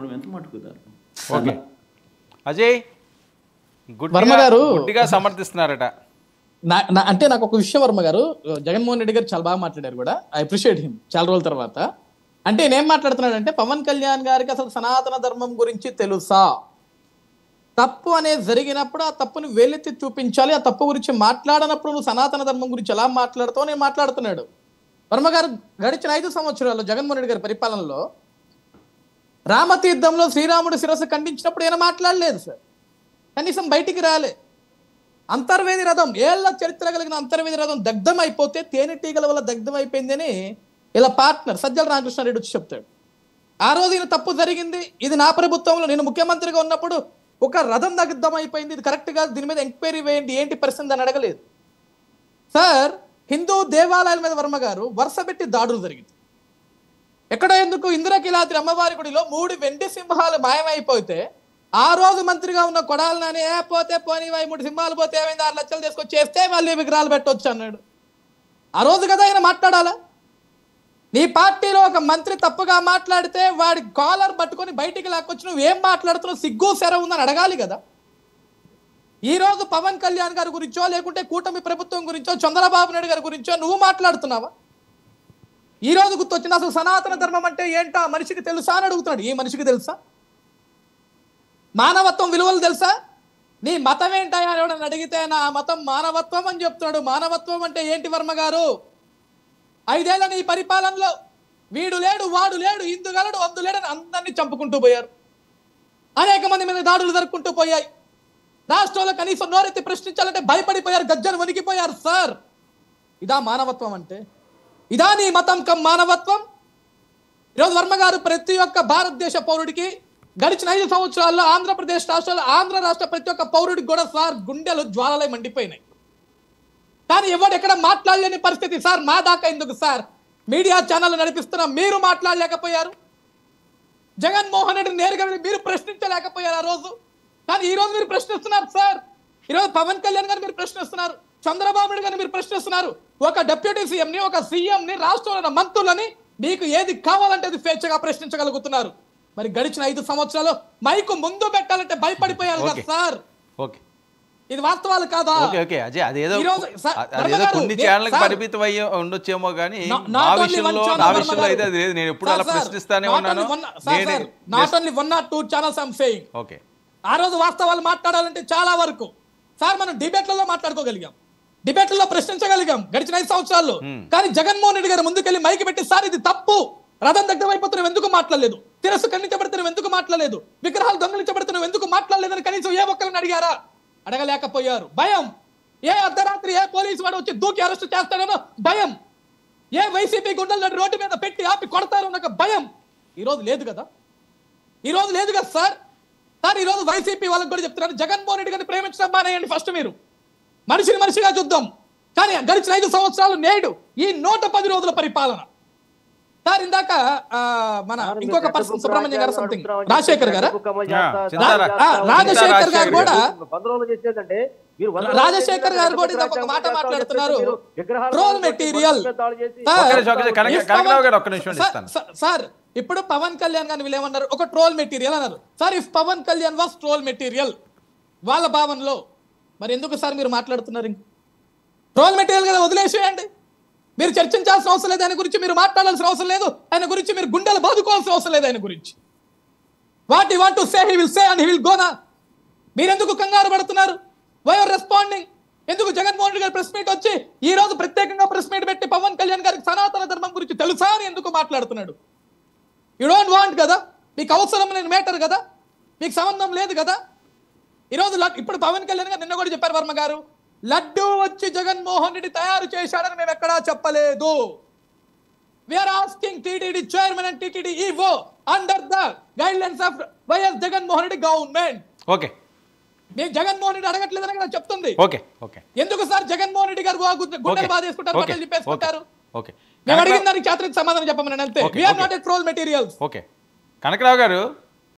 ఎంత మట్టుకుతారు. ఓకే అజయ్ వర్మ గారు గుడ్డిగా సమర్థిస్తున్నారట. అంటే నాకు ఒక విషయం వర్మ గారు, జగన్మోహన్ రెడ్డి గారు చాలా బాగా మాట్లాడారు కూడా, ఐ అప్రిషియేట్ హిమ్ చాలా రోజుల తర్వాత. అంటే నేనేం మాట్లాడుతున్నాడంటే పవన్ కళ్యాణ్ గారికి అసలు సనాతన ధర్మం గురించి తెలుసా, తప్పు అనేది జరిగినప్పుడు ఆ తప్పుని వేలెత్తి చూపించాలి, ఆ తప్పు గురించి మాట్లాడినప్పుడు నువ్వు సనాతన ధర్మం గురించి ఎలా మాట్లాడుతావు నేను మాట్లాడుతున్నాడు. వర్మ గారు గడిచిన 5 సంవత్సరాల్లో జగన్మోహన్ రెడ్డి గారి పరిపాలనలో రామతీర్థంలో శ్రీరాముడు శిరస్సు ఖండించినప్పుడు ఏమైనా మాట్లాడలేదు సార్, కనీసం బయటికి రాలే. అంతర్వేది రథం, ఏళ్ల చరిత్ర కలిగిన అంతర్వేది రథం దగ్ధం అయిపోతే తేనెటీగల వల్ల దగ్ధం అయిపోయిందని ఇలా పార్ట్నర్ సజ్జల రామకృష్ణారెడ్డి వచ్చి చెప్తాడు. ఆ రోజు ఈయన తప్పు జరిగింది, ఇది నా ప్రభుత్వంలో నేను ముఖ్యమంత్రిగా ఉన్నప్పుడు ఒక రథం దగ్ధం అయిపోయింది, ఇది కరెక్ట్ కాదు, దీని మీద ఎంక్వైరీ వేయండి, ఏంటి పరిస్థితి అని అడగలేదు సార్. హిందూ దేవాలయాల మీద వర్మ గారు వరుస పెట్టి దాడులు జరిగింది. ఎక్కడో ఎందుకు ఇంద్రకీలాద్రి అమ్మవారి గుడిలో 3 వెండి సింహాలు మాయమైపోతే ఆ రోజు మంత్రిగా ఉన్న కొడాలి నాని పోతే పోనీ 3 సింహాలు పోతే ఏమైంది 6 లక్షలు తీసుకొచ్చి చేస్తే మళ్ళీ విగ్రహాలు పెట్టవచ్చు అన్నాడు. ఆ రోజు కదా ఆయన మాట్లాడాలా? నీ పార్టీలో ఒక మంత్రి తప్పుగా మాట్లాడితే వాడి కాలర్ పట్టుకొని బయటికి లాక్కొచ్చి నువ్వు ఏం మాట్లాడుతున్నావు, సిగ్గు సెర ఉందని అడగాలి కదా. ఈ రోజు పవన్ కళ్యాణ్ గారి గురించో లేకుంటే కూటమి ప్రభుత్వం గురించో చంద్రబాబు నాయుడు గారి గురించో నువ్వు మాట్లాడుతున్నావా? ఈ రోజు గుర్తొచ్చింది అసలు సనాతన ధర్మం అంటే ఏంటో మనిషికి తెలుసా అని అడుగుతున్నాడు. ఈ మనిషికి తెలుసా? మానవత్వం విలువలు తెలుసా? నీ మతం ఏంటా అని ఎవడని అడిగితే నా మతం మానవత్వం అని చెప్తున్నాడు. మానవత్వం అంటే ఏంటి వర్మ గారు? 5 ఏళ్ల నీ పరిపాలనలో వీడు లేడు వాడు లేడు ఇందుగలడు అందులేడని అందరినీ చంపుకుంటూ పోయారు. అనేక మంది మీద దాడులు జరుపుకుంటూ పోయాయి. రాష్ట్రంలో కనీసం నోరెత్తి ప్రశ్నించాలంటే భయపడిపోయారు, గజ్జలు వణికిపోయారు సార్. ఇదా మానవత్వం అంటే? ఇదా నీ మతం కం మానవత్వం? ఈరోజు వర్మ గారు ప్రతి ఒక్క భారతదేశ పౌరుడికి గడిచిన 5 సంవత్సరాల్లో ఆంధ్రప్రదేశ్ రాష్ట్రంలో ఆంధ్ర రాష్ట్ర ప్రతి ఒక్క పౌరుడికి కూడా సార్ గుండెలు జ్వాలలై మండిపోయినాయి. కానీ ఎవడు ఎక్కడ మాట్లాడలేని పరిస్థితి సార్. మా దాకా ఎందుకు సార్, మీడియా ఛానల్ నడిపిస్తున్నా మీరు మాట్లాడలేకపోయారు, జగన్మోహన్ రెడ్డి నేరుగా మీరు ప్రశ్నించలేకపోయారు ఆ రోజు. కానీ ఈ రోజు మీరు ప్రశ్నిస్తున్నారు సార్. ఈరోజు పవన్ కళ్యాణ్ గారు మీరు ప్రశ్నిస్తున్నారు, చంద్రబాబు నాయుడు గారిని మీరు ప్రశ్నిస్తున్నారు, ఒక డిప్యూటీ సీఎంని ఒక సీఎంని రాష్ట్రంలో ఉన్న మంత్రులని మీకు ఏది కావాలంటే అది స్వేచ్ఛగా ప్రశ్నించగలుగుతున్నారు. మరి గడిచిన 5 సంవత్సరాలు మైకు ముందు పెట్టాలంటే భయపడిపోయారు కదా సార్. ఓకే ఇది వాస్తవాలు కాదా? ఓకే ఓకే అజయ్, అదేదో కొన్ని ఛానళ్ళకి పరిమితం అయ్యి ఉండొచ్చేమో కానీ నా విషయంలో అయితే అది లేదు. నేను ఎప్పుడు అలా ప్రశ్నిస్తానే ఉన్నాను. Not only 1 or 2 channels I am saying. Okay ఆ రోజు వాస్తవాలు మాట్లాడాలంటే చాలా వరకు సార్ మనం డిబేట్లలో మాట్లాడుకోగలిగాం, డిబేట్లలో ప్రశ్నించగలిగాం గడిచిన 5 సంవత్సరాల్లో. కానీ జగన్మోహన్ రెడ్డి గారు ముందుకెళ్ళి మైకి పెట్టి సార్ ఇది తప్పు, రథం దగ్గర అయిపోతున్నావు ఎందుకు మాట్లాడలేదు, తిరస్సు ఖండించబడుతున్నావు ఎందుకు మాట్లాడలేదు, విగ్రహాలు దొంగలించబడుతున్నావు ఎందుకు మాట్లాడలేదని కనీసం ఏ ఒక్కరిని అడిగారా? అడగలేకపోయారు. భయం, ఏ అర్ధరాత్రి ఏ పోలీసు వాడు వచ్చి దూకి అరెస్ట్ చేస్తాడనో భయం, ఏ వైసీపీ గుండెలు రోడ్డు మీద పెట్టి ఆపి కొడతారో నాకు భయం. ఈరోజు లేదు కదా, ఈరోజు లేదు కదా సార్. సార్ ఈరోజు వైసీపీ వాళ్ళకి కూడా చెప్తున్నారు జగన్మోహన్ రెడ్డి గారిని ప్రేమించడం మానేయండి, ఫస్ట్ మీరు మనిషిని మనిషిగా చూద్దాం. కానీ గడిచిన 5 సంవత్సరాలు నేడు ఈ 110 రోజుల పరిపాలన సార్. ఇందాక మన ఇంకొక పర్సన్ సుబ్రహ్మణ్యం గారు సంథింగ్ రాజశేఖర్ గారు కూడా ఒక మాట మాట్లాడుతున్నారు, ట్రోల్ మెటీరియల్ సార్. ఇప్పుడు పవన్ కళ్యాణ్ గారిని వీళ్ళు ఏమన్నారు, ఒక ట్రోల్ మెటీరియల్ అన్నారు sir. If Pawan Kalyan was troll material వాళ్ళ భావనలో, మరి ఎందుకు సార్ మీరు మాట్లాడుతున్నారు? ట్రోల్ మెటీరియల్ కదా వదిలేసేయండి, మీరు చర్చించాల్సిన అవసరం లేదు, ఆయన గురించి మీరు మాట్లాడాల్సిన అవసరం లేదు, ఆయన గురించి మీరు గుండెలు బాదుకోవాల్సిన అవసరం లేదు. ఆయన గురించి what you want to say he will say and he will go నా. మీరు ఎందుకు కంగారు పడుతున్నారు? Why are responding? ఎందుకు జగన్మోహన్ రెడ్డి గారు ప్రెస్ మీట్ వచ్చి ఈ రోజు ప్రత్యేకంగా ప్రెస్ మీట్ పెట్టి పవన్ కళ్యాణ్ గారికి సనాతన ధర్మం గురించి తెలుసా అని ఎందుకు మాట్లాడుతున్నాడు? యు డోంట్ వాంట్ కదా, మీకు అవసరం లేని మేటర్ కదా, మీకు సంబంధం లేదు కదా. ఈరోజు ఇప్పుడు పవన్ కళ్యాణ్ గారు నిన్న కూడా చెప్పారు వర్మ గారు, లడ్డూ వచ్చి జగన్మోహన్ రెడ్డి తయారు చేశాడని మేము ఎక్కడా చెప్పలేదు. We are asking TTD chairman and TTD EO under the guidelines of YS Jaganmohan Reddy government. Okay మేము జగన్మోహన్ రెడ్డి అడగట్లేదని కదా చెప్తుంది. ఓకే ఓకే ఎందుకు సార్ జగన్మోహన్ రెడ్డి గారు గుండెలు బాధేసుకుంటారు, బట్టలు చెప్పేసుకుంటారు? ఓకే మేము అడిగిన దానికి చేతనికి సమాధానం చెప్పమని అంతే. We are not a troll material. Okay Kanakarao గారు